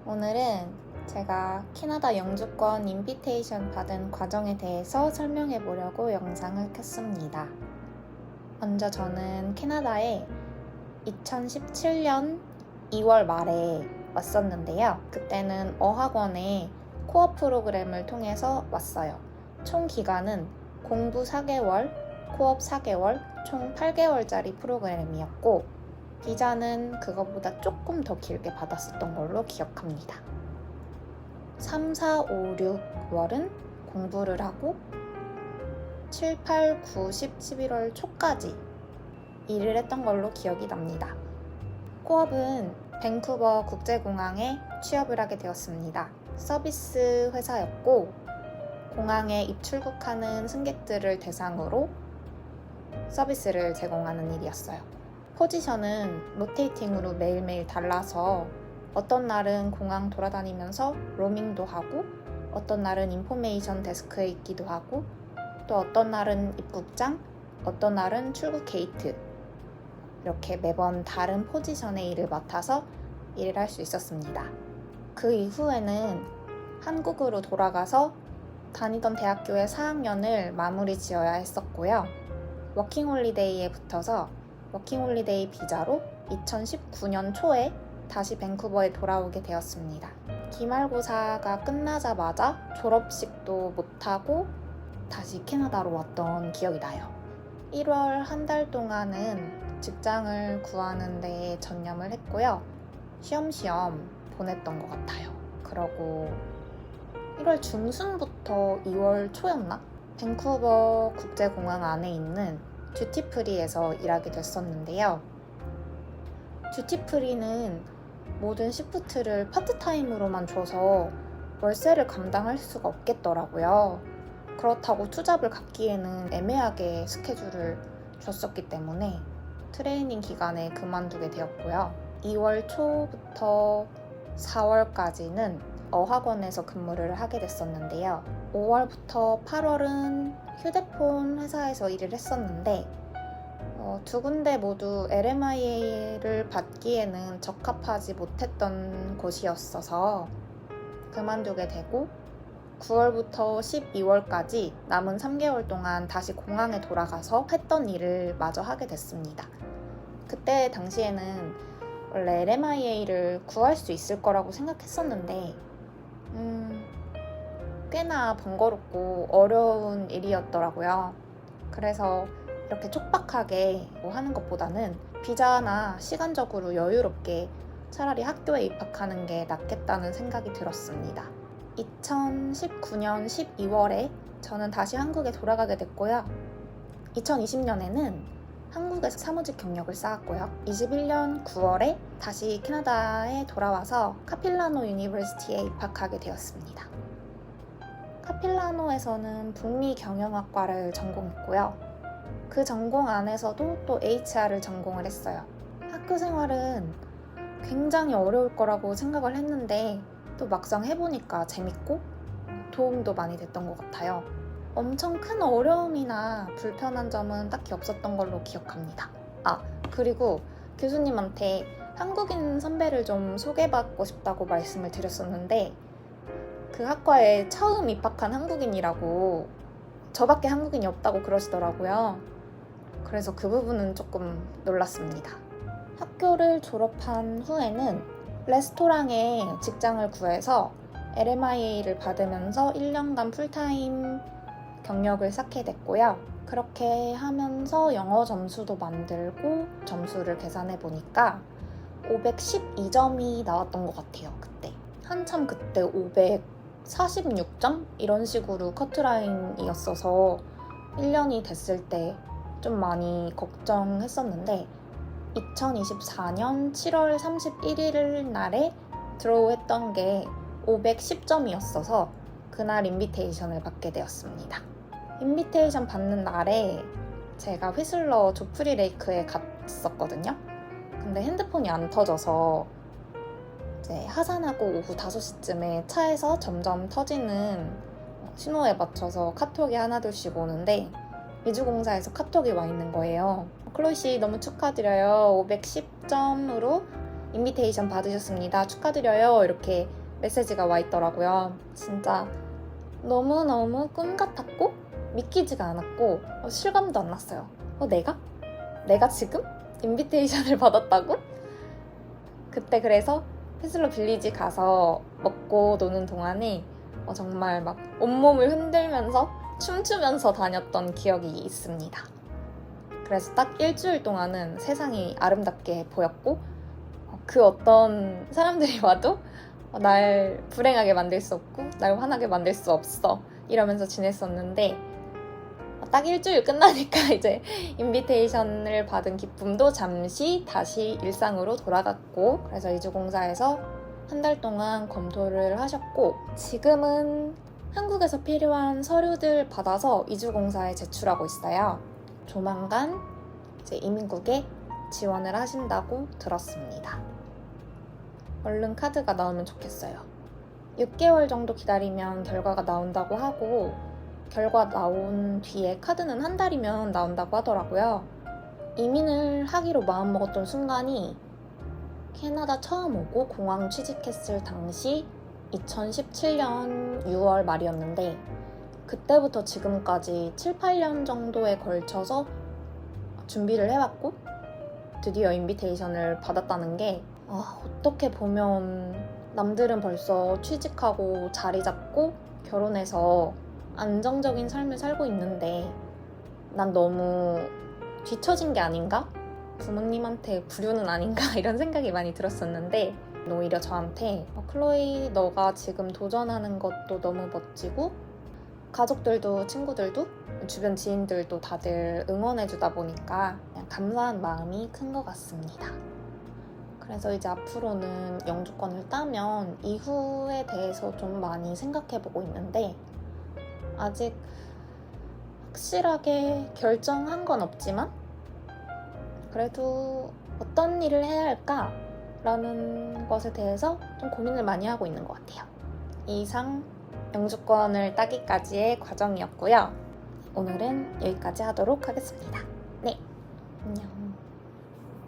오늘은 제가 캐나다 영주권 인비테이션 받은 과정에 대해서 설명해 보려고 영상을 켰습니다. 먼저 저는 캐나다에 2017년 2월 말에 왔었는데요. 그때는 어학원의 코어 프로그램을 통해서 왔어요. 총 기간은 공부 4개월, 코업 4개월, 총 8개월짜리 프로그램이었고 비자는 그거보다 조금 더 길게 받았었던 걸로 기억합니다. 3, 4, 5, 6월은 공부를 하고 7, 8, 9, 10, 11월 초까지 일을 했던 걸로 기억이 납니다. 코업은 밴쿠버 국제공항에 취업을 하게 되었습니다. 서비스 회사였고 공항에 입출국하는 승객들을 대상으로 서비스를 제공하는 일이었어요. 포지션은 로테이팅으로 매일매일 달라서 어떤 날은 공항 돌아다니면서 로밍도 하고 어떤 날은 인포메이션 데스크에 있기도 하고 또 어떤 날은 입국장, 어떤 날은 출국 게이트 이렇게 매번 다른 포지션의 일을 맡아서 일을 할 수 있었습니다. 그 이후에는 한국으로 돌아가서 다니던 대학교의 4학년을 마무리 지어야 했었고요. 워킹홀리데이에 붙어서 워킹홀리데이 비자로 2019년 초에 다시 밴쿠버에 돌아오게 되었습니다. 기말고사가 끝나자마자 졸업식도 못하고 다시 캐나다로 왔던 기억이 나요. 1월 한 달 동안은 직장을 구하는 데 전념을 했고요. 쉬엄쉬엄 보냈던 것 같아요. 그러고 1월 중순부터 2월 초였나? 밴쿠버 국제공항 안에 있는 듀티프리에서 일하게 됐었는데요. 듀티프리는 모든 시프트를 파트타임으로만 줘서 월세를 감당할 수가 없겠더라고요. 그렇다고 투잡을 갖기에는 애매하게 스케줄을 줬었기 때문에 트레이닝 기간에 그만두게 되었고요. 2월 초부터 4월까지는 어학원에서 근무를 하게 됐었는데요. 5월부터 8월은 휴대폰 회사에서 일을 했었는데 두 군데 모두 LMIA를 받기에는 적합하지 못했던 곳이었어서 그만두게 되고 9월부터 12월까지 남은 3개월 동안 다시 공항에 돌아가서 했던 일을 마저 하게 됐습니다. 그때 당시에는 원래 LMIA를 구할 수 있을 거라고 생각했었는데 꽤나 번거롭고 어려운 일이었더라고요. 그래서 이렇게 촉박하게 하는 것보다는 비자나 시간적으로 여유롭게 차라리 학교에 입학하는 게 낫겠다는 생각이 들었습니다. 2019년 12월에 저는 다시 한국에 돌아가게 됐고요. 2020년에는 한국에서 사무직 경력을 쌓았고요. 21년 9월에 다시 캐나다에 돌아와서 카필라노 유니버시티에 입학하게 되었습니다. 카필라노에서는 북미 경영학과를 전공했고요. 그 전공 안에서도 또 HR을 전공을 했어요. 학교 생활은 굉장히 어려울 거라고 생각을 했는데 또 막상 해보니까 재밌고 도움도 많이 됐던 것 같아요. 엄청 큰 어려움이나 불편한 점은 딱히 없었던 걸로 기억합니다. 그리고 교수님한테 한국인 선배를 좀 소개받고 싶다고 말씀을 드렸었는데 그 학과에 처음 입학한 한국인이라고 저밖에 한국인이 없다고 그러시더라고요. 그래서 그 부분은 조금 놀랐습니다. 학교를 졸업한 후에는 레스토랑에 직장을 구해서 LMIA를 받으면서 1년간 풀타임 경력을 쌓게 됐고요. 그렇게 하면서 영어 점수도 만들고 점수를 계산해 보니까 512점이 나왔던 것 같아요. 그때 한참 그때 546점? 이런 식으로 커트라인이었어서 1년이 됐을 때 좀 많이 걱정했었는데 2024년 7월 31일 날에 드로우했던 게 510점이었어서 그날 인비테이션을 받게 되었습니다. 인비테이션 받는 날에 제가 휘슬러 조프리 레이크에 갔었거든요. 근데 핸드폰이 안 터져서 이제 하산하고 오후 5시쯤에 차에서 점점 터지는 신호에 맞춰서 카톡이 하나둘씩 오는데 미주공사에서 카톡이 와 있는 거예요. 클로이 씨 너무 축하드려요. 510점으로 인비테이션 받으셨습니다. 축하드려요. 이렇게 메시지가 와 있더라고요. 진짜 너무너무 꿈 같았고 믿기지가 않았고 실감도 안 났어요. 내가 지금 인비테이션을 받았다고? 그때 그래서 펜슬러 빌리지 가서 먹고 노는 동안에 정말 막 온몸을 흔들면서 춤추면서 다녔던 기억이 있습니다. 그래서 딱 일주일 동안은 세상이 아름답게 보였고 그 어떤 사람들이 와도 날 불행하게 만들 수 없고 날 화나게 만들 수 없어 이러면서 지냈었는데 딱 일주일 끝나니까 이제 인비테이션을 받은 기쁨도 잠시 다시 일상으로 돌아갔고 그래서 이주공사에서 한 달 동안 검토를 하셨고 지금은 한국에서 필요한 서류들 받아서 이주공사에 제출하고 있어요. 조만간 이제 이민국에 지원을 하신다고 들었습니다. 얼른 카드가 나오면 좋겠어요. 6개월 정도 기다리면 결과가 나온다고 하고 결과 나온 뒤에 카드는 한 달이면 나온다고 하더라고요. 이민을 하기로 마음먹었던 순간이 캐나다 처음 오고 공항 취직했을 당시 2017년 6월 말이었는데 그때부터 지금까지 7, 8년 정도에 걸쳐서 준비를 해왔고 드디어 인비테이션을 받았다는 게 어떻게 보면 남들은 벌써 취직하고 자리 잡고 결혼해서 안정적인 삶을 살고 있는데 난 너무 뒤처진 게 아닌가? 부모님한테 불효는 아닌가? 이런 생각이 많이 들었었는데 오히려 저한테 클로이 너가 지금 도전하는 것도 너무 멋지고 가족들도 친구들도 주변 지인들도 다들 응원해주다 보니까 그냥 감사한 마음이 큰 것 같습니다. 그래서 이제 앞으로는 영주권을 따면 이후에 대해서 좀 많이 생각해보고 있는데 아직 확실하게 결정한 건 없지만 그래도 어떤 일을 해야 할까라는 것에 대해서 좀 고민을 많이 하고 있는 것 같아요. 이상 영주권을 따기까지의 과정이었고요. 오늘은 여기까지 하도록 하겠습니다. 네, 안녕.